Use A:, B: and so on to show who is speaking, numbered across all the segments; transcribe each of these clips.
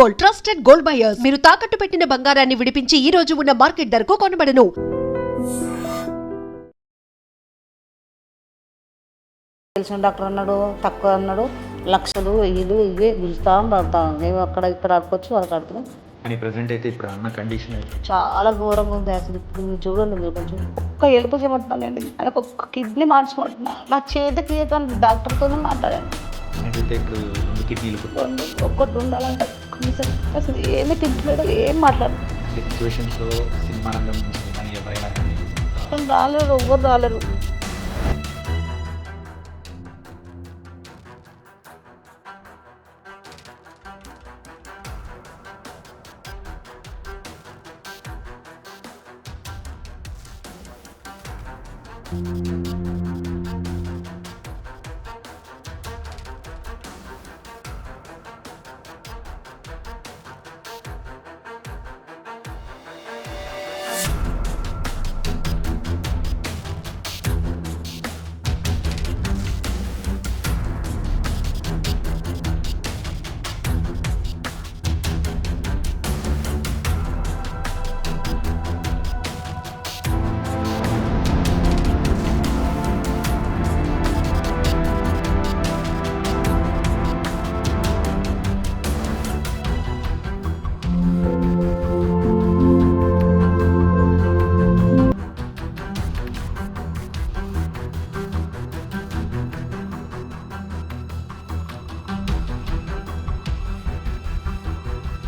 A: Gold, trusted gold buyers. మీరు తాకట్టు పెట్టిన బంగారాన్ని విడిపించి ఈ రోజు ఉన్న మార్కెట్ ధరకు కొనబడను.
B: తెలిసిన డాక్టర్ అన్నాడు, తక్కువ అన్నాడు, లక్షలు వెయ్యిలు ఇవే పిలుస్తాం పడతాం. మేము అక్కడ ఇక్కడ ఆడుకోవచ్చు వాళ్ళకి ఆడుతున్నాం.
C: అని ప్రెసెంట్ అయితే ఇప్పుడు అన్న కండిషన్
B: చాలా ఘోరంగా ఉంది అసలు. ఇప్పుడు మీరు చూడండి, మీరు కొంచెం ఒక్క ఎలుపు చేయమంటున్నానండి, ఆయనకు ఒక్క కిడ్నీ మార్చమంటున్నా. నా చేతికి డాక్టర్తోనే మాట్లాడాను.
C: అయితే ఇప్పుడు 2 కిడ్నీలు
B: ఒక్కటి ఉండాలంటే కనీసం అసలు ఏమీ తింటలేదు, ఏం మాట్లాడదు.
C: సిచ్యువేషన్స్లో సినిమా రంగం కానీ ఎవరైనా కానీ
B: రాలేరు, ఎవ్వరు రాలేరు.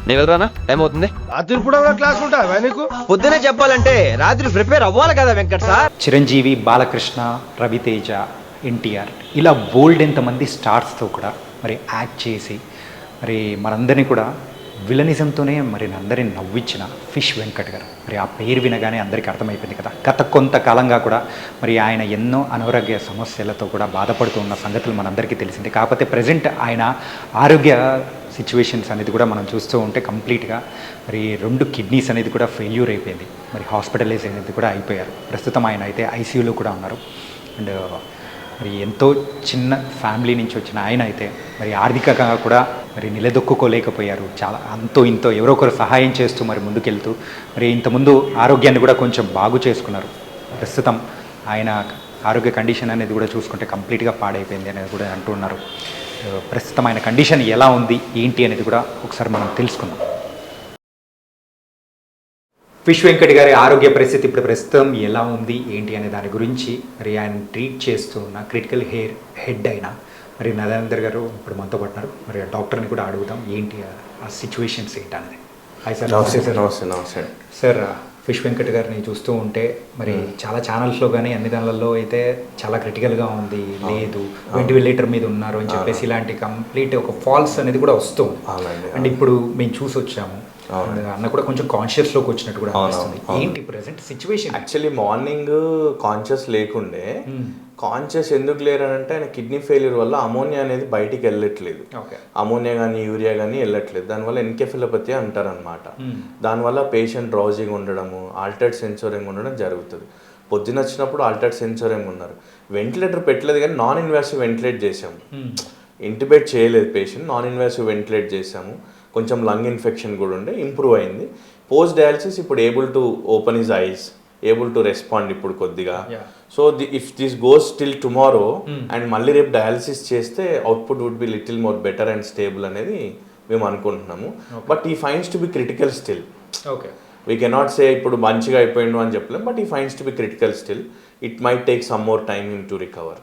D: నేను వెళ్ళరానా? టైం అవుతుంది.
E: రాత్రి కూడా క్లాస్ ఉంటావా నీకు?
D: పొద్దునే చెప్పాలంటే రాత్రి ప్రిపేర్ అవ్వాలి కదా వెంకట్ సార్.
F: చిరంజీవి, బాలకృష్ణ, రవితేజ, ఎన్టీఆర్ ఇలా బోల్డ్ ఎంతమంది స్టార్స్తో కూడా మరి యాక్ట్ చేసి మరి మనందరినీ కూడా విలనిజంతోనే మరి అందరిని నవ్వించిన ఫిష్ వెంకట్ గారు. మరి ఆ పేరు వినగానే అందరికీ అర్థమైపోయింది కదా. గత కొంతకాలంగా కూడా మరి ఆయన ఎన్నో అనారోగ్య సమస్యలతో కూడా బాధపడుతూ ఉన్న సంగతులు మనందరికీ తెలిసింది. కాకపోతే ప్రజెంట్ ఆయన ఆరోగ్య సిచ్యువేషన్స్ అనేది కూడా మనం చూస్తూ ఉంటే కంప్లీట్గా మరి 2 కిడ్నీస్ అనేది కూడా ఫెయిల్యూర్ అయిపోయింది. మరి హాస్పిటలైజ్ అనేది కూడా అయిపోయారు. ప్రస్తుతం ఆయన అయితే ఐసీయూలో కూడా ఉన్నారు. అండ్ మరి ఎంతో చిన్న ఫ్యామిలీ నుంచి వచ్చిన ఆయన అయితే మరి ఆర్థికంగా కూడా మరి నిలదొక్కుకోలేకపోయారు. చాలా అంతో ఇంతో ఎవరో ఒకరు సహాయం చేస్తూ మరి ముందుకెళ్తూ మరి ఇంతకుముందు ఆరోగ్యాన్ని కూడా కొంచెం బాగు చేసుకున్నారు. ప్రస్తుతం ఆయన ఆరోగ్య కండిషన్ అనేది కూడా చూసుకుంటే కంప్లీట్గా పాడైపోయింది అనేది కూడా అంటున్నారు. ప్రస్తుతం ఆయన కండిషన్ ఎలా ఉంది ఏంటి అనేది కూడా ఒకసారి మనం తెలుసుకుందాం. ఫిష్ వెంకట్ గారి ఆరోగ్య పరిస్థితి ఇప్పుడు ప్రస్తుతం ఎలా ఉంది ఏంటి అనే దాని గురించి మరి ఆయన ట్రీట్ చేస్తూ ఉన్న క్రిటికల్ హెడ్ అయిన మరి నరేందర్ గారు ఇప్పుడు మనతో పట్టినారు. మరి ఆ డాక్టర్ని కూడా అడుగుదాం ఏంటి ఆ సిచ్యువేషన్స్ ఏంటి అనేది. Hi sir.
E: నమస్తే
F: సార్, ఫిష్ వెంకట్ గారిని చూస్తూ ఉంటే మరి చాలా ఛానల్స్లో కానీ అన్ని దానిలలో అయితే చాలా క్రిటికల్గా ఉంది, లేదు వెంటిలేటర్ మీద ఉన్నారు అని చెప్పేసి ఇలాంటి కంప్లీట్ ఒక ఫాల్స్ అనేది కూడా వస్తుంది. అండ్ ఇప్పుడు మేము చూసి వచ్చాము, అన్న కూడా కొంచెం కాన్షియస్లోకి వచ్చినట్టు కూడా అనిపిస్తుంది. ఏంటి present situation?
G: Actually morning conscious లేకుండే, కాన్షియస్ ఎందుకు లేరనంటే ఆయన కిడ్నీ ఫెయిల్యూర్ వల్ల అమోనియా అనేది బయటికి వెళ్ళట్లేదు. అమోనియా కానీ యూరియా కానీ వెళ్ళట్లేదు. దానివల్ల ఎన్కెఫిలోపతి అంటారనమాట. దానివల్ల పేషెంట్ డ్రౌజింగ్ ఉండడము, ఆల్టర్డ్ సెన్సోరింగ్ ఉండడం జరుగుతుంది. పొద్దున వచ్చినప్పుడు ఆల్టర్డ్ సెన్సోరింగ్ ఉన్నారు. వెంటిలేటర్ పెట్టలేదు కానీ నాన్ ఇన్వాసివ్ వెంటిలేట్ చేసాము. ఇంటిబేట్ చేయలేదు పేషెంట్, నాన్ ఇన్వాసివ్ వెంటిలేట్ చేసాము. కొంచెం లంగ్ ఇన్ఫెక్షన్ కూడా ఉండే, ఇంప్రూవ్ అయింది. పోస్ట్ డయాలసిస్ ఇప్పుడు able to open his eyes, able to respond ఇప్పుడు కొద్దిగా. So if this goes till tomorrow and మళ్ళీ రేపు డయాలసిస్ చేస్తే output would be little more better and stable అనేది మేము అనుకుంటున్నాము. బట్ ఈ fines to be critical still. We cannot say ఇప్పుడు మంచిగా అయిపోయిండు అని చెప్పలేం, బట్ ఈ fines to be critical still. It might take some more time him to recover.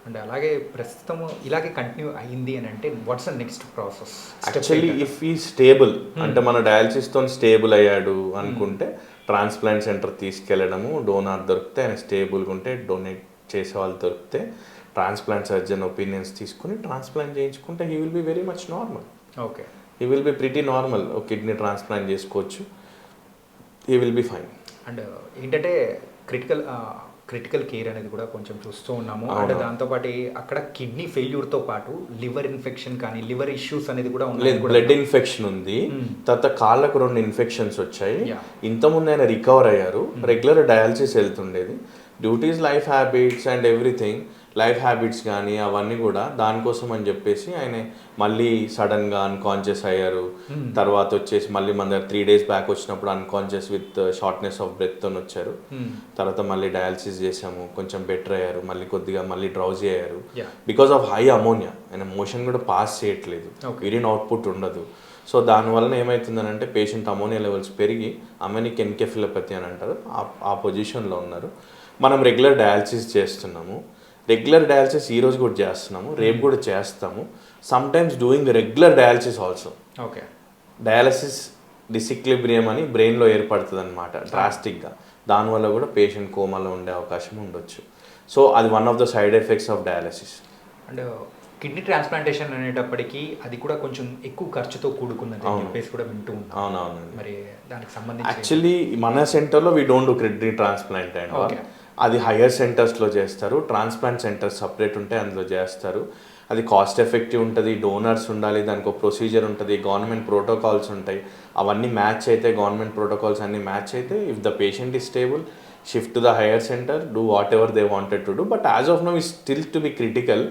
F: And అలాగే ప్రస్తుతం ఇలాగే కంటిన్యూ అయింది అని అంటే what's the next process?
G: Actually if ఈ స్టేబుల్ అంటే మన డయాలసిస్తో స్టేబుల్ అయ్యాడు అనుకుంటే ట్రాన్స్ప్లాంట్ సెంటర్ తీసుకెళ్ళడము, డోనార్ దొరికితే ఆయన స్టేబుల్గా ఉంటే డొనేట్ చేసే వాళ్ళు దొరికితే ట్రాన్స్ప్లాంట్ సర్జన్ ఒపీనియన్స్ తీసుకుని ట్రాన్స్ప్లాంట్ చేయించుకుంటే he will be very much normal. He will be pretty normal. ఒక కిడ్నీ ట్రాన్స్ప్లాంట్ చేసుకోవచ్చు, he will be fine.
F: And ఏంటంటే క్రిటికల్ కేర్ అనేది కూడా కొంచెం చూస్తూ ఉన్నాము. అంటే దాంతోపాటు అక్కడ కిడ్నీ ఫెయిల్యూర్తో పాటు లివర్ ఇన్ఫెక్షన్ కానీ లివర్ ఇష్యూస్ అనేది కూడా
G: లేదు. బ్లడ్ ఇన్ఫెక్షన్ ఉంది, తర్వాత కాళ్ళకు 2 ఇన్ఫెక్షన్స్ వచ్చాయి. ఇంతకుముందు ఆయన రికవర్ అయ్యారు, రెగ్యులర్ డయాలసిస్ వెళ్తుండేది. Duties, life habits and everything life habits కానీ అవన్నీ కూడా దానికోసం అని చెప్పేసి ఆయన మళ్ళీ సడన్గా అన్కాన్షియస్ అయ్యారు. తర్వాత వచ్చేసి మళ్ళీ మన దగ్గర 3 days బ్యాక్ వచ్చినప్పుడు అన్కాన్షియస్ విత్ షార్ట్నెస్ ఆఫ్ బ్రెత్తో వచ్చారు. తర్వాత మళ్ళీ డయాలసిస్ చేసాము, కొంచెం బెటర్ అయ్యారు, మళ్ళీ కొద్దిగా మళ్ళీ డ్రౌజీ అయ్యారు బికాస్ ఆఫ్ హై అమోనియా. ఆయన మోషన్ కూడా పాస్ చేయట్లేదు, యూరిన్ అవుట్పుట్ ఉండదు. సో దానివల్ల ఏమవుతుందనంటే పేషెంట్ అమోనియా లెవెల్స్ పెరిగి అమెనిక్ ఎన్కెఫిలోపతి అని అంటారు, ఆ పొజిషన్లో ఉన్నారు. మనం రెగ్యులర్ డయాలసిస్ చేస్తున్నాము. రెగ్యులర్ డయాలసిస్ ఈరోజు కూడా చేస్తున్నాము, రేపు కూడా చేస్తాము. Some times doing regular dialysis also.
F: Okay,
G: dialysis disequilibrium అని బ్రెయిన్లో ఏర్పడుతుంది అనమాట డ్రాస్టిక్గా. దానివల్ల కూడా పేషెంట్ కోమాలో ఉండే అవకాశం ఉండొచ్చు. సో అది one of the side effects of dialysis.
F: And kidney transplantation అనేటప్పటికీ అది కూడా కొంచెం ఎక్కువ ఖర్చుతో కూడుకున్నది అని చెప్పేసి కూడా వింటూ ఉంటాం.
G: అవునవునండి.
F: మరి దానికి సంబంధించి
G: యాక్చువల్లీ మన సెంటర్లో we don't do kidney transplant and అది హయ్యర్ సెంటర్స్లో చేస్తారు. ట్రాన్స్ప్లాంట్ సెంటర్స్ సపరేట్ ఉంటాయి, అందులో చేస్తారు. అది కాస్ట్ ఎఫెక్టివ్ ఉంటుంది, డోనర్స్ ఉండాలి, దానికి ఒక ప్రొసీజర్ ఉంటుంది, గవర్నమెంట్ ప్రోటోకాల్స్ ఉంటాయి. అవన్నీ మ్యాచ్ అయితే, గవర్నమెంట్ ప్రోటోకాల్స్ అన్నీ మ్యాచ్ అయితే, if the patient is stable, shift to the higher centre, do what ever they wanted to do. But as of now is still to be critical.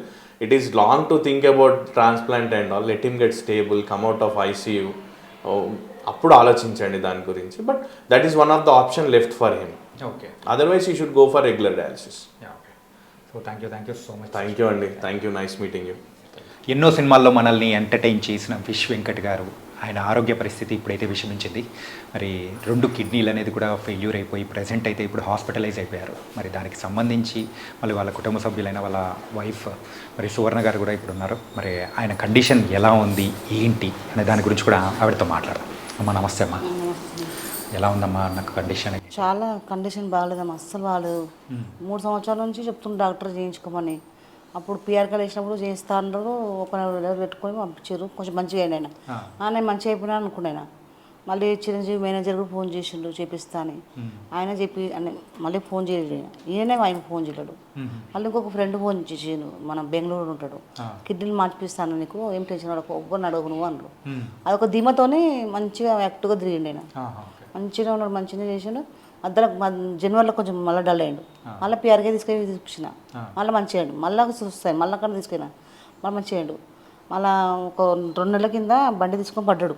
G: It is long to think about transplant and all. Let him get stable, come out of ICU. అప్పుడు ఆలోచించండి దాని గురించి. But that is one of the option left for him.
F: Okay,
G: otherwise he should go for regular dialysis.
F: Okay. So thank you so much.
G: Thank you అండి, thank you, nice meeting you.
F: ఎన్నో సినిమాల్లో మనల్ని entertain చేసిన wish Venkat గారు, ఆయన ఆరోగ్య పరిస్థితి ఇప్పుడైతే విషమించింది. మరి 2 కిడ్నీలు అనేది కూడా ఫెయిల్యూర్ అయిపోయి ప్రజెంట్ అయితే ఇప్పుడు హాస్పిటలైజ్ అయిపోయారు. మరి దానికి సంబంధించి మళ్ళీ వాళ్ళ కుటుంబ సభ్యులైన వాళ్ళ వైఫ్ మరి సువర్ణ గారు కూడా ఇప్పుడు ఉన్నారు. మరి ఆయన కండిషన్ ఎలా ఉంది ఏంటి అనే దాని గురించి కూడా ఆవిడతో మాట్లాడదాం. అమ్మ నమస్తే అమ్మా, ఎలా ఉందమ్మా నాకు కండిషన్?
B: చాలా కండిషన్ బాగాలేదమ్మా, అస్సలు బాగాలేదు. 3 సంవత్సరాల నుంచి చెప్తున్న డాక్టర్ చేయించుకోమని. అప్పుడు పిఆర్కల్ వేసినప్పుడు చేస్తా అన్నారు, ఒక నెల పెట్టుకొని పంపించారు. కొంచెం మంచిగా అయినా నేను మంచిగా అయిపోయినా అనుకున్నాను. మళ్ళీ చిరంజీవి మేనేజర్ కూడా ఫోన్ చేసిండు చేపిస్తా అని. ఆయన చెప్పి మళ్ళీ ఫోన్ చేయలేదు, ఈయనే ఆయన ఫోన్ చేయలేడు. మళ్ళీ ఇంకొక ఫ్రెండ్ ఫోన్ చేసిండు, మన బెంగళూరు ఉంటాడు, కిడ్నీలు మార్పిస్తాను, నీకు ఏం టెన్షన్ అడగ, ఒవ్వరిని అడగవు నువ్వు అన్నాడు. అదొక ధీమతోనే మంచిగా యాక్టివ్గా తిరిగిండు ఆయన. మంచిగా ఉన్నాడు, మంచిగా చేసిండు. అద్దరు జనవరిలో కొంచెం మళ్ళీ డల్ అయ్యాడు. మళ్ళీ పిఆర్కే తీసుకెళ్ళి చూపించిన, మళ్ళీ మంచిగా అయ్యాడు. మళ్ళీ చూస్తాయి, మళ్ళీ అక్కడ తీసుకెళ్ళినా, మళ్ళీ మంచిగా అయ్యాడు. మళ్ళీ ఒక 2 నెలల కింద బండి తీసుకొని పడ్డాడు.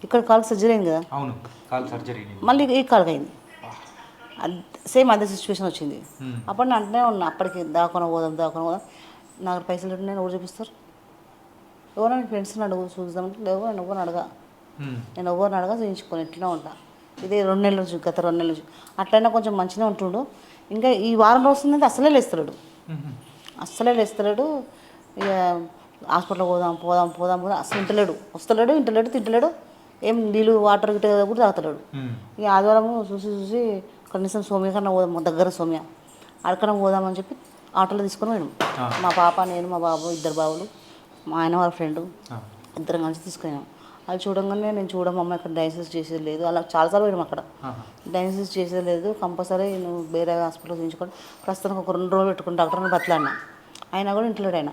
B: ఇక్కడ కాలు సర్జరీ అయింది కదా,
F: అవును, కాలు సర్జరీ
B: మళ్ళీ ఈ కాలుకి అయింది. సేమ్ అదే సిచ్యువేషన్ వచ్చింది. అప్పుడు నేను అంటనే ఉన్నా, అప్పటికి దాకొని పోదాం. నాకు పైసలు నేను ఎవరు చూపిస్తారు, ఎవరైనా ఫ్రెండ్స్ని అడుగు చూద్దామంటే లేవు, నేను ఎవరిని అడగా, చూపించుకొని ఎట్లా ఉంటా. ఇదే 2 నెలల నుంచి, గత 2 నెలల నుంచి అట్లయినా కొంచెం మంచిగా ఉంటుండు. ఇంకా ఈ వారం రోజుందంటే అసలే లేస్తలేడు. ఇక హాస్పిటల్ పోదాం అసలు ఇంటలేడు, వస్తలేడు, తింటలేడు, ఏం నీళ్ళు వాటర్ గిట్ట కూడా తాగుతలేడు. ఇక ఆదివారం చూసి కనీసం సోమ్య కన్నా పోదాం, మా దగ్గర సోమ్య అక్కడికన్నా పోదామని చెప్పి ఆటోలో తీసుకొని పోయాము. మా పాప, నేను, మా బాబు, 2 బాబులు, మా ఆయన వాళ్ళ ఫ్రెండు, ఇద్దరం కలిసి తీసుకున్నాం. అది చూడంగానే నేను చూడమమ్మ ఇక్కడ డయాలసిస్ చేసేది లేదు, అలా చాలాసార్లు పోయినాం. అక్కడ డయాలసిస్ చేసేది లేదు, కంపల్సరీ నువ్వు వేరే హాస్పిటల్ చూపించుకొని ప్రస్తుతానికి ఒక 2 రోజులు పెట్టుకుని డాక్టర్ని బతలాడినా. అయినా కూడా ఇంట్లో ఆయన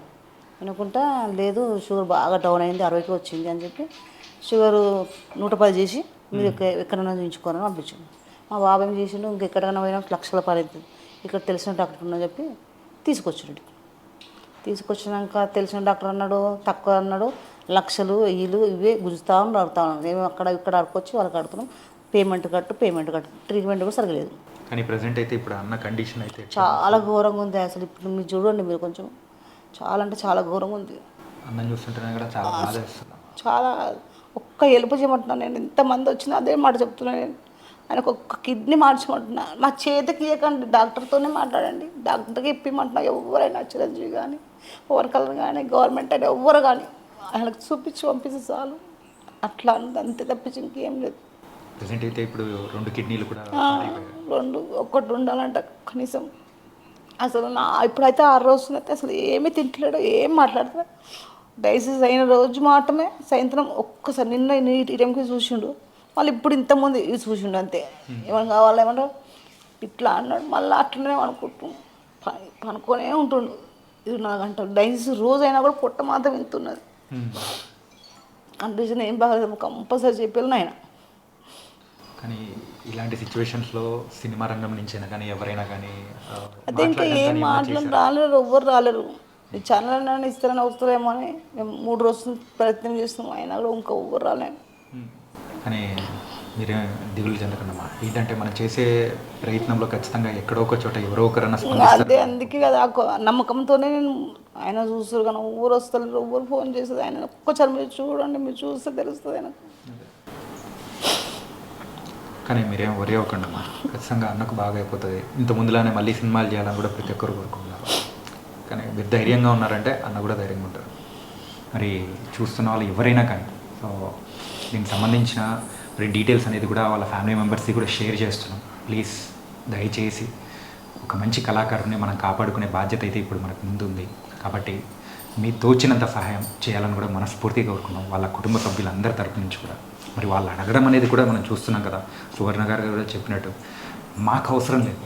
B: వినుకుంటా లేదు, షుగర్ బాగా డౌన్ అయింది, 60కి వచ్చింది అని చెప్పి షుగర్ 110 చేసి మీరు ఎక్కడైనా చూపించుకోవాలని పంపించాను. మా బాబు ఏం చేసిండు, ఇంకెక్కడికైనా పోయినా లక్షల పడైతుంది, ఇక్కడ తెలిసిన డాక్టర్ ఉన్నా చెప్పి తీసుకొచ్చాడు. తీసుకొచ్చినాక తెలిసిన డాక్టర్ అన్నాడు, తక్కువ అన్నాడు, లక్షలు వెయ్యిలు ఇవే గుంజుతా ఉన్నాను. మేము అక్కడ ఇక్కడ ఆడుకొచ్చి వాళ్ళకి ఆడుతున్నాం, పేమెంట్ కట్టు. ట్రీట్మెంట్ కూడా సరగలేదు.
F: కానీ ప్రజెంట్ అయితే ఇప్పుడు అన్న కండిషన్ అయితే
B: చాలా ఘోరంగా ఉంది. అసలు ఇప్పుడు మీరు చూడండి, మీరు కొంచెం చాలా అంటే చాలా ఘోరంగా ఉంది.
F: అన్నం చూస్తుంటేనే కూడా చాలా బాధ వేస్తున్నాం.
B: చాలా ఒక్క ఎలుపు చేయమంటున్నాను నేను, ఎంతమంది వచ్చినా అదే మాట చెప్తున్నాను నేను. ఆయనకు ఒక్క కిడ్నీ మార్చమంటున్నా, మా చేతికి ఇవ్వకండి, డాక్టర్తోనే మాట్లాడండి, డాక్టర్కి ఇప్పిమంటున్నా. ఎవరైనా చిరంజీవి కానీ, పవన్ కళ్యాణ్ కానీ, గవర్నమెంట్ అయినా ఎవ్వరు కానీ ఆయనకు చూపించి పంపిస్తే చాలు. అట్లా అంతే తప్పించి ఇంకేం లేదు.
F: ప్రజెంట్ అయితే ఇప్పుడు 2 కిడ్నీలు కూడా
B: ఒక్కటి ఉండాలంట కనీసం. అసలు ఇప్పుడైతే 6 రోజులు అయితే అసలు ఏమీ తింటలేడు, ఏం మాట్లాడతాడు. డయాలసిస్ అయిన రోజు మాత్రమే సాయంత్రం ఒక్కసారి నిన్న ఈ టైంకి చూసిండు, మళ్ళీ ఇప్పుడు ఇంతకుముందు ఇది చూసిండు అంతే. ఏమైనా కావాలి ఏమంటారు ఇట్లా అన్నాడు, మళ్ళీ అట్లనే పనుకొనే ఉంటుండు 24 గంటలు. డయాలసిస్ రోజు అయినా కూడా పొట్ట మాత్రం వెళ్తున్నది. కండిషన్ ఏం బాగాలేదు, కంపల్సరీ చెప్పాను ఆయన.
F: కానీ ఇలాంటి సిచ్యువేషన్స్లో సినిమా రంగం నుంచైనా కానీ ఎవరైనా కానీ
B: అదే ఇంకా ఏం మాటలు రాలేరు, ఎవ్వరు రాలేరు. ఈ ఛానల్ అని ఇస్తారని వస్తారేమో అని మేము 3 రోజులు ప్రయత్నం చేస్తున్నాం, అయినా కూడా ఇంకా ఎవ్వరు రాలేము.
F: కానీ మీరే దిగులు చెందకండమ్మా. ఏంటంటే మనం చేసే ప్రయత్నంలో ఖచ్చితంగా ఎక్కడో ఒక చోట ఎవరో ఒకరన్నా
B: అదే అందుకే కదా ఆ నమ్మకంతోనే నేను ఆయన చూస్తారు కానీ ఊరు వస్తారు, ఎవ్వరు ఫోన్ చేస్తుంది. ఆయన ఒక్కసారి మీరు చూడండి, మీరు చూస్తే తెలుస్తుంది ఆయన.
F: కానీ మీరేం వరి అవ్వకండమ్మా, ఖచ్చితంగా అన్నకు బాగా అయిపోతుంది. ఇంత ముందులానే మళ్ళీ సినిమాలు చేయాలని కూడా ప్రతి ఒక్కరు కోరుకుంటున్నారు. కానీ మీరు ధైర్యంగా ఉన్నారంటే అన్న కూడా ధైర్యంగా ఉంటారు. మరి చూస్తున్న వాళ్ళు ఎవరైనా కానీ సో దీనికి సంబంధించిన మరి డీటెయిల్స్ అనేది కూడా వాళ్ళ ఫ్యామిలీ మెంబర్స్కి కూడా షేర్ చేస్తున్నాం. ప్లీజ్ దయచేసి ఒక మంచి కళాకారుని మనం కాపాడుకునే బాధ్యత అయితే ఇప్పుడు మనకు ముందుంది. కాబట్టి మీ తోచినంత సహాయం చేయాలని కూడా మనస్ఫూర్తిగా కోరుకున్నాం వాళ్ళ కుటుంబ సభ్యులందరి తరపు నుంచి కూడా. మరి వాళ్ళు అడగడం అనేది కూడా మనం చూస్తున్నాం కదా, సువర్ణ గారు కూడా చెప్పినట్టు మాకు అవసరం లేదు,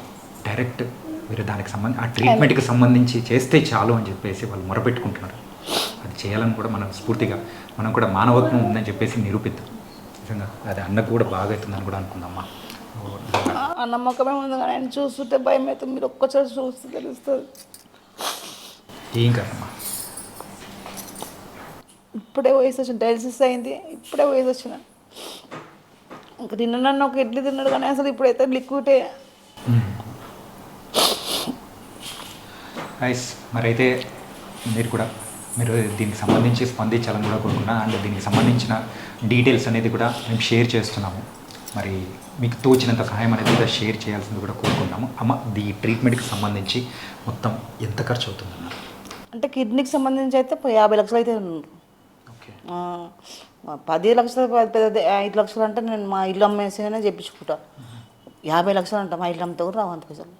F: డైరెక్ట్ మీరు దానికి ఆ ట్రీట్మెంట్కి సంబంధించి చేస్తే చాలు అని చెప్పేసి వాళ్ళు మొరపెట్టుకుంటున్నారు. అది చేయాలని కూడా మనం స్ఫూర్తిగా మనం కూడా మానవత్వం ఉందని చెప్పేసి నిరూపిద్దాం. నిజంగా అది అన్నకు కూడా బాగా అవుతుందని కూడా అనుకుందామా.
B: ఆ నమ్మకమే ఉంది కానీ ఆయన చూస్తుంటే భయం అవుతుంది. మీరు ఒక్కసారి చూస్తే తెలుస్తుంది.
F: ఏం కదమ్మా,
B: ఇప్పుడే వయసు వచ్చిన, డయాలసిస్ అయింది, ఇప్పుడే వయసు వచ్చిన. ఇంకా తిన్నాను ఒక ఇడ్లీ తిన్నాడు కానీ అసలు ఇప్పుడైతే లిక్విడే.
F: నైస్. మరైతే మీరు దీనికి సంబంధించి స్పందించాలని కూడా కోరుకున్నా. అండ్ దీనికి సంబంధించిన డీటెయిల్స్ అనేది కూడా మేము షేర్ చేస్తున్నాము. మరి మీకు తోచినంత సహాయం అనేది కూడా షేర్ చేయాల్సింది కూడా కోరుకున్నాము. అమ్మ ఈ ట్రీట్మెంట్కి సంబంధించి మొత్తం ఎంత ఖర్చు అవుతుందన్న?
B: అంటే కిడ్నీకి సంబంధించి అయితే 50 లక్షలు అయితే
F: ఓకే.
B: 10 లక్షలు 5 లక్షలు అంటే నేను మా ఇల్లు అమ్మేసినే చెప్పించుకుంటా. 50 లక్షలు అంట మా ఇల్లు అమ్మితే కూడా రావంత పైసలు.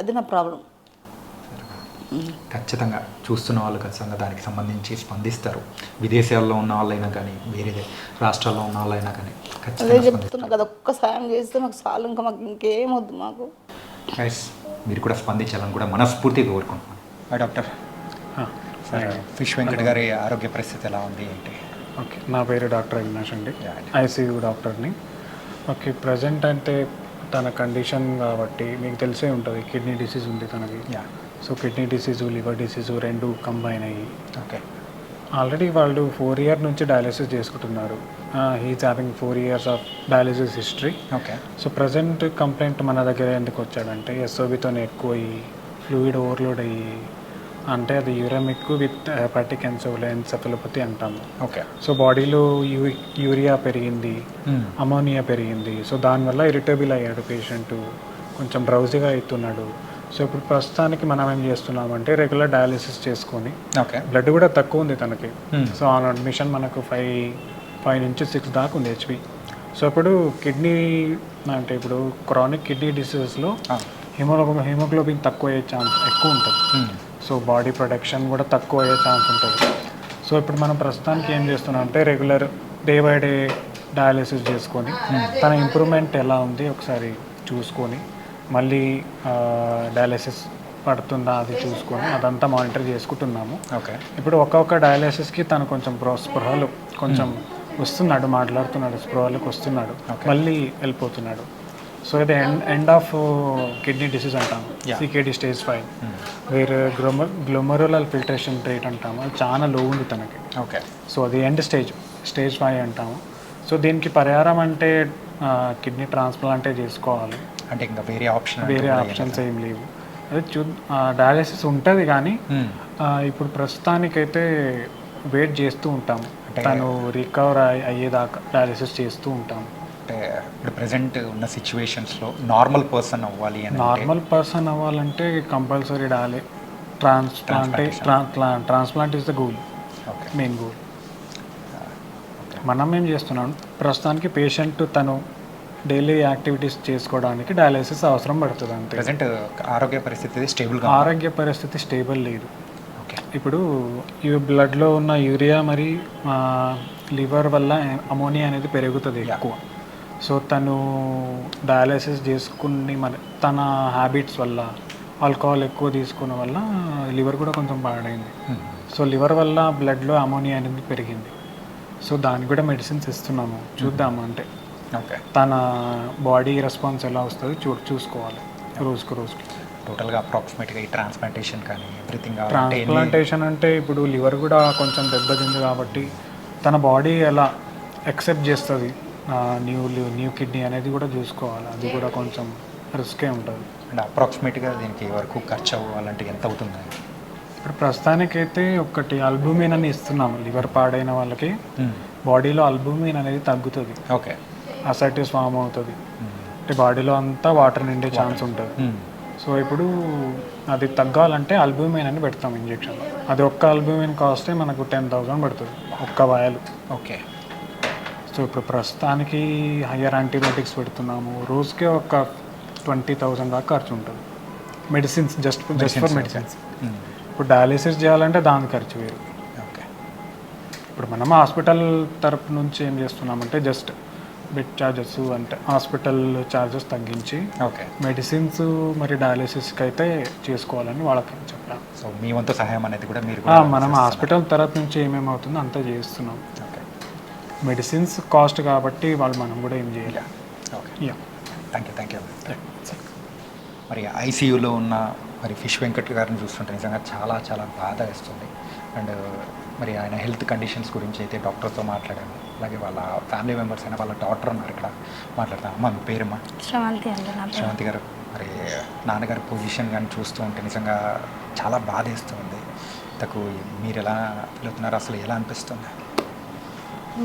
B: అది నా ప్రాబ్లం.
F: ఖచ్చితంగా చూస్తున్న వాళ్ళు ఖచ్చితంగా దానికి సంబంధించి స్పందిస్తారు. విదేశాల్లో ఉన్న వాళ్ళైనా కానీ వేరే రాష్ట్రాల్లో ఉన్న వాళ్ళైనా కానీ
B: అదే
F: ఖచ్చితంగా
B: చెప్తున్నా కదా, ఒక్క సాయం చేస్తే మాకు చాలు, ఇంకా మాకు ఇంకేం వద్దు మాకు.
F: గైస్ మీరు కూడా స్పందించాలని కూడా మనస్ఫూర్తిగా కోరుకుంటున్నాను. డాక్టర్ ఫిష్ వెంకట్ గారి ఆరోగ్య పరిస్థితి ఎలా ఉంది ఏంటి?
H: ఓకే, నా పేరు డాక్టర్ అవినాష్ అండి, ఐసీయూ డాక్టర్ని. ఓకే, ప్రజెంట్ అంటే తన కండిషన్ కాబట్టి మీకు తెలిసే ఉంటుంది, కిడ్నీ డిసీజ్ ఉంది తనకి. So kidney disease, liver disease 2 combine అయ్యి
F: ఓకే
H: ఆల్రెడీ వాళ్ళు 4 years నుంచి డయాలిసిస్ చేసుకుంటున్నారు. He's having 4 years of dialysis history.
F: Okay.
H: So present complaint మన దగ్గర ఎందుకు వచ్చాడంటే ఎస్ఓబితోనే ఎక్కువ అయ్యి ఫ్లూయిడ్ ఓవర్లోడ్ అయ్యి, అంటే అది యూరమిక్ విత్ హెపాటిక్ ఎన్సెఫలోపతి అంటాము.
F: ఓకే.
H: సో బాడీలో యూరియా పెరిగింది, అమోనియా పెరిగింది. సో దానివల్ల ఇరిటబుల్ అయ్యాడు పేషెంట్, కొంచెం డ్రౌజీగా అవుతున్నాడు. సో ఇప్పుడు ప్రస్తుతానికి మనం ఏం చేస్తున్నామంటే రెగ్యులర్ డయాలిసిస్ చేసుకొని,
F: ఓకే,
H: బ్లడ్ కూడా తక్కువ ఉంది తనకి. సో ఆన్ అడ్మిషన్ మనకు 5 నుంచి 6 దాకా ఉంది హెచ్పి. సో ఇప్పుడు కిడ్నీ అంటే ఇప్పుడు క్రానిక్ కిడ్నీ డిసీజెస్లో హిమోగ్లోబిన్ తక్కువ అయ్యే ఛాన్స్ ఎక్కువ ఉంటుంది. సో బాడీ ప్రొడక్షన్ కూడా తక్కువ అయ్యే ఛాన్స్ ఉంటుంది. సో ఇప్పుడు మనం ప్రస్తుతానికి ఏం చేస్తున్నాం అంటే regular day by day dialysis చేసుకొని తన ఇంప్రూవ్మెంట్ ఎలా ఉంది ఒకసారి చూసుకొని, మళ్ళీ డయాలిసిస్ పడుతుందా అది చూసుకొని అదంతా మానిటర్ చేసుకుంటున్నాము.
F: ఓకే.
H: ఇప్పుడు ఒక్కొక్క డయాలిసిస్కి తను కొంచెం స్పృహలు కొంచెం వస్తున్నాడు, మాట్లాడుతున్నాడు, స్పృహలకు వస్తున్నాడు, మళ్ళీ వెళ్ళిపోతున్నాడు. సో ఇది ఎండ్ ఆఫ్ కిడ్నీ డిసీజ్ అంటాము, సికేడి స్టేజ్ 5. వేరే గ్లోమరులర్ ఫిల్టరేషన్ రేట్ అంటాము, అది చాలా లో ఉంది తనకి.
F: ఓకే.
H: సో అది ఎండ్ స్టేజ్ 5 అంటాము. సో దీనికి పరిహారం అంటే కిడ్నీ ట్రాన్స్ప్లాంటే చేసుకోవాలి,
F: అంటే ఇంకా వేరే
H: ఆప్షన్స్ ఏం లేవు. అదే డయాలిసిస్ ఉంటుంది కానీ ఇప్పుడు ప్రస్తుతానికైతే వెయిట్ చేస్తూ ఉంటాము, తను రికవర్ అయ్యేదాకా డయాలిసిస్ చేస్తూ ఉంటాము.
F: అంటే ఇప్పుడు ప్రజెంట్ ఉన్న సిచ్యువేషన్స్లో నార్మల్ పర్సన్ అవ్వాలి అని,
H: నార్మల్ పర్సన్ అవ్వాలంటే compulsory transplant is the goal, main goal. మనం ఏం చేస్తున్నాం ప్రస్తుతానికి పేషెంట్ తను డైలీ యాక్టివిటీస్ చేసుకోవడానికి డయాలిసిస్ అవసరం పడుతుంది అంతే.
F: ప్రజెంట్ ఆరోగ్య పరిస్థితి
H: స్టేబుల్ లేదు. ఇప్పుడు ఈ బ్లడ్లో ఉన్న యూరియా మరి లివర్ వల్ల అమోనియా అనేది పెరుగుతుంది ఎక్కువ. సో తను డయాలిసిస్ చేసుకుని తన హ్యాబిట్స్ వల్ల ఆల్కహాల్ ఎక్కువ తీసుకున్న వల్ల లివర్ కూడా కొంచెం పాడైంది. సో లివర్ వల్ల బ్లడ్లో అమోనియా అనేది పెరిగింది. సో దానికి కూడా మెడిసిన్స్ ఇస్తున్నాము, చూద్దాము అంటే
F: ఓకే.
H: తన బాడీ రెస్పాన్స్ ఎలా వస్తుంది చూసుకోవాలి రోజుకి.
F: టోటల్గా అప్రాక్సిమేట్గా ఈ ట్రాన్స్ప్లాంటేషన్ కానీ ఎవ్రీథింగ్
H: ట్రాన్స్ప్లాంటేషన్ అంటే ఇప్పుడు లివర్ కూడా కొంచెం దెబ్బతింది కాబట్టి తన బాడీ ఎలా యాక్సెప్ట్ చేస్తుంది న్యూ కిడ్నీ అనేది కూడా చూసుకోవాలి. అది కూడా కొంచెం రిస్కే ఉంటుంది.
F: అండ్ అప్రాక్సిమేట్గా దీనికి వరకు ఖర్చు అలాంటివి ఎంత అవుతుంది?
H: ఇప్పుడు ప్రస్తుతానికైతే ఒకటి అల్బుమిన్ అని ఇస్తున్నాము. లివర్ పాడైన వాళ్ళకి బాడీలో అల్బుమిన్ అనేది తగ్గుతుంది.
F: ఓకే.
H: అసైటిస్ ఫామ్ అవుతుంది. అంటే బాడీలో అంతా వాటర్ నిండే ఛాన్స్ ఉంటుంది. సో ఇప్పుడు అది తగ్గాలంటే అల్బుమిన్ అని పెడతాం ఇంజెక్షన్. అది ఒక్క అల్బుమిన్ కాస్టే మనకు 10,000 పడుతుంది ఒక్క వాయలు.
F: ఓకే.
H: సో ఇప్పుడు ప్రస్తుతానికి హయ్యర్ యాంటీబయాటిక్స్ పెడుతున్నాము. రోజుకే ఒక 20,000 దాకా ఖర్చు ఉంటుంది. Medicines just for medicines. ఇప్పుడు డయాలిసిస్ చేయాలంటే దాని ఖర్చు వేరు.
F: ఓకే.
H: ఇప్పుడు మనం హాస్పిటల్ తరపు నుంచి ఏం చేస్తున్నామంటే జస్ట్ బెడ్ ఛార్జెస్ అంటే హాస్పిటల్ ఛార్జెస్ తగ్గించి
F: ఓకే.
H: మెడిసిన్స్ మరి డయాలిసిస్కి అయితే చేసుకోవాలని వాళ్ళకి చెప్పాను.
F: సో మీ వంతు సహాయం అనేది కూడా మీరు
H: మనం హాస్పిటల్ తరపు నుంచి ఏమేమి అవుతుందో అంతా చేస్తున్నాం.
F: ఓకే.
H: మెడిసిన్స్ కాస్ట్ కాబట్టి వాళ్ళు మనం కూడా ఏం చేయాలి.
F: ఓకే.
H: Yeah,
F: thank you. మరి ఐసీయూలో ఉన్న మరి ఫిష్ వెంకట్ గారిని చూస్తుంటే నిజంగా చాలా చాలా బాధ వేస్తుంది. అండ్ మరి ఆయన హెల్త్ కండిషన్స్ గురించి అయితే డాక్టర్తో మాట్లాడాను. అలాగే వాళ్ళ ఫ్యామిలీ మెంబర్స్ అయినా వాళ్ళ డాక్టర్ ఉన్నారు ఇక్కడ మాట్లాడతాను. అమ్మ మీ పేరమ్మా?
B: శ్రవంతి అండి.
F: శ్రవంతి గారు, మరి నాన్నగారి పొజిషన్ కానీ చూస్తూ ఉంటే నిజంగా చాలా బాధ వేస్తుంది. ఇంతకు మీరు ఎలా ఫీల్ అవుతున్నారు? అసలు ఎలా అనిపిస్తుంది?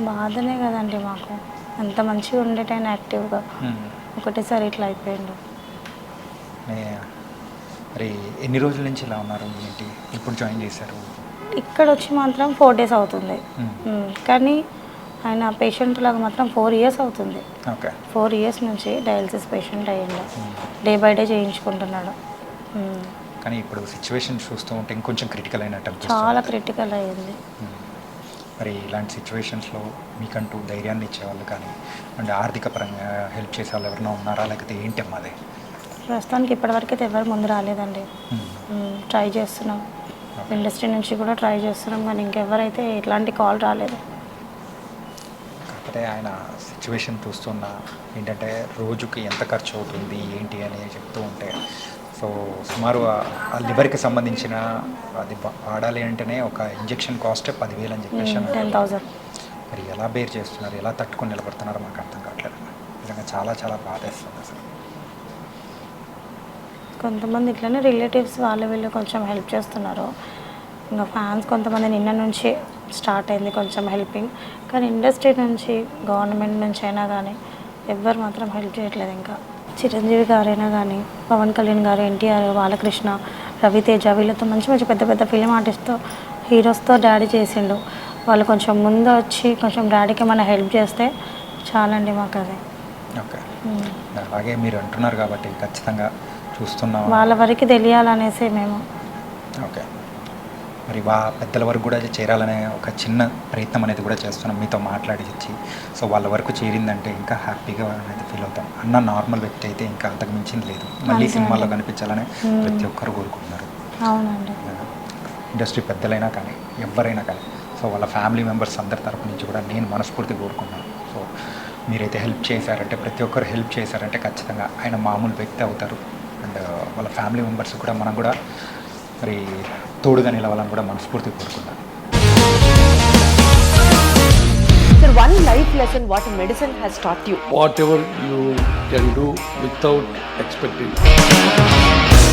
I: బాధనే కదండి మాకు. అంత మంచిగా ఉండేటైనా యాక్టివ్గా ఒకటేసారి ఇట్లా అయిపోయిండు.
F: మరి ఎన్ని రోజుల నుంచి ఇలా ఉన్నారు? ఏంటి ఇప్పుడు జాయిన్ చేశారు?
I: ఇక్కడ వచ్చి మాత్రం 4 days అవుతుంది. కానీ ఆయన పేషెంట్ లాగా మాత్రం 4 years అవుతుంది.
F: ఓకే.
I: 4 years నుంచి డయాలసిస్ పేషెంట్ అయ్యిండు. డే బై డే చేయించుకుంటున్నాడు.
F: కానీ ఇప్పుడు సిచ్యువేషన్ చూస్తూ ఉంటే ఇంకొంచెం క్రిటికల్ అయినట్టు
I: చాలా క్రిటికల్ అయ్యింది.
F: మరి ఇలాంటి సిచ్యువేషన్స్లో మీకంటూ ధైర్యాన్ని ఇచ్చేవాళ్ళు కానీ అండ్ ఆర్థిక పరంగా హెల్ప్ చేసే వాళ్ళు ఎవరైనా ఉన్నారా, లేకపోతే ఏంటి అమ్మా అది?
I: ప్రస్తుతానికి ఇప్పటివరకు అయితే ఎవరు ముందు రాలేదండి. ట్రై చేస్తున్నాం, ఇండస్ట్రీ నుంచి కూడా ట్రై చేస్తున్నాం, కానీ ఇంకెవరైతే ఇట్లాంటి కాల్ రాలేదు.
F: కాకపోతే ఆయన సిచ్యువేషన్ చూస్తున్నా ఏంటంటే రోజుకి ఎంత ఖర్చు అవుతుంది ఏంటి అని చెప్తూ ఉంటే, సో సుమారు ఆ లివర్కి సంబంధించిన అది వాడాలి అంటేనే ఒక ఇంజెక్షన్ కాస్టే 10,000 అని చెప్పేసి
I: 10,000.
F: మరి ఎలా బేర్ చేస్తున్నారు, ఎలా తట్టుకొని నిలబడుతున్నారో మాకు అర్థం కావట్లేదు. నిజంగా చాలా చాలా బాధేస్తుంది అసలు.
I: కొంతమంది ఇట్లనే రిలేటివ్స్ వాళ్ళు వీళ్ళు కొంచెం హెల్ప్ చేస్తున్నారు. ఇంకా ఫ్యాన్స్ కొంతమంది నిన్న నుంచి స్టార్ట్ అయింది కొంచెం హెల్పింగ్. కానీ ఇండస్ట్రీ నుంచి గవర్నమెంట్ నుంచి అయినా కానీ ఎవ్వరు మాత్రం హెల్ప్ చేయట్లేదు. ఇంకా చిరంజీవి గారైనా కానీ, పవన్ కళ్యాణ్ గారు, ఎన్టీఆర్, బాలకృష్ణ, రవితేజ వీళ్ళతో మంచి మంచి పెద్ద పెద్ద ఫిలిం ఆర్టిస్ట్తో హీరోస్తో డాడీ చేసిండు. వాళ్ళు కొంచెం ముందు వచ్చి కొంచెం డాడీకి మన హెల్ప్ చేస్తే చాలండి మాకు అది.
F: ఓకే. అలాగే మీరు అంటున్నారు కాబట్టి ఖచ్చితంగా చూస్తున్నాం,
I: వాళ్ళ వరకు తెలియాలనేసి మేము.
F: ఓకే. మరి పెద్దల వరకు కూడా చేరాలనే ఒక చిన్న ప్రయత్నం అనేది కూడా చేస్తున్నాం మీతో మాట్లాడించి. సో వాళ్ళ వరకు చేరిందంటే ఇంకా హ్యాపీగా అనేది ఫీల్ అవుతాం. అన్న నార్మల్ వ్యక్తి అయితే ఇంకా అంతకు మించింది లేదు. మళ్ళీ సినిమాలో కనిపించాలని ప్రతి ఒక్కరు కోరుకుంటున్నారు.
I: అవునండి.
F: ఇండస్ట్రీ పెద్దలైనా కానీ ఎవరైనా కానీ సో వాళ్ళ ఫ్యామిలీ మెంబర్స్ అందరి తరపు నుంచి కూడా నేను మనస్ఫూర్తి కోరుకున్నాను. సో మీరైతే హెల్ప్ చేశారంటే, ప్రతి ఒక్కరు హెల్ప్ చేశారంటే ఖచ్చితంగా ఆయన మామూలు వ్యక్తి అవుతారు. అండ్ వాళ్ళ ఫ్యామిలీ మెంబర్స్ కూడా మనం కూడా మరి తోడుగా నిలవాలని కూడా మనస్ఫూర్తి కోరుకున్నాను.
A: Sir, one life lesson what medicine has taught you.
E: Whatever you can do without expecting.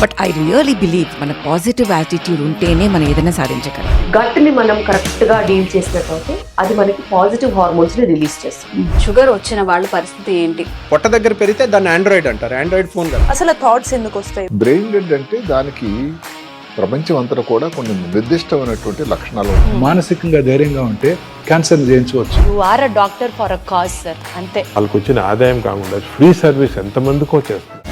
J: But I really believe మన పాజిటివ్ యాటిట్యూడ్ ఉంటేనే మనం ఏదైనా సాధించగలం.
A: గట్ని మనం కరెక్ట్ గా డీల్ చేసినట్లయితే అది మనకి పాజిటివ్ హార్మోన్స్ ని రిలీజ్ చేస్తుంది.
J: షుగర్ వచ్చిన వాళ్ళ పరిస్థితి ఏంటి?
E: పొట్ట దగ్గర పెరిగితే దాన్ని ఆండ్రాయిడ్ అంటారు. ఆండ్రాయిడ్ ఫోన్ కదా.
J: అసలు థాట్స్ ఎందుకు వస్తాయి?
K: బ్రెయిన్ డెడ్ అంటే దానికి ప్రపంచం అంతా కూడా కొన్ని నిర్దిష్టమైనటువంటి లక్షణాలు ఉన్నాయి.
H: మానసికంగా ధైర్యంగా ఉంటే క్యాన్సర్ జయించవచ్చు.
A: You are a doctor for a cause, sir. అంతే.
E: వాళ్ళకి వచ్చిన ఆదాయం కాకుండా ఫ్రీ సర్వీస్ ఎంతమందికో చేస్తారు.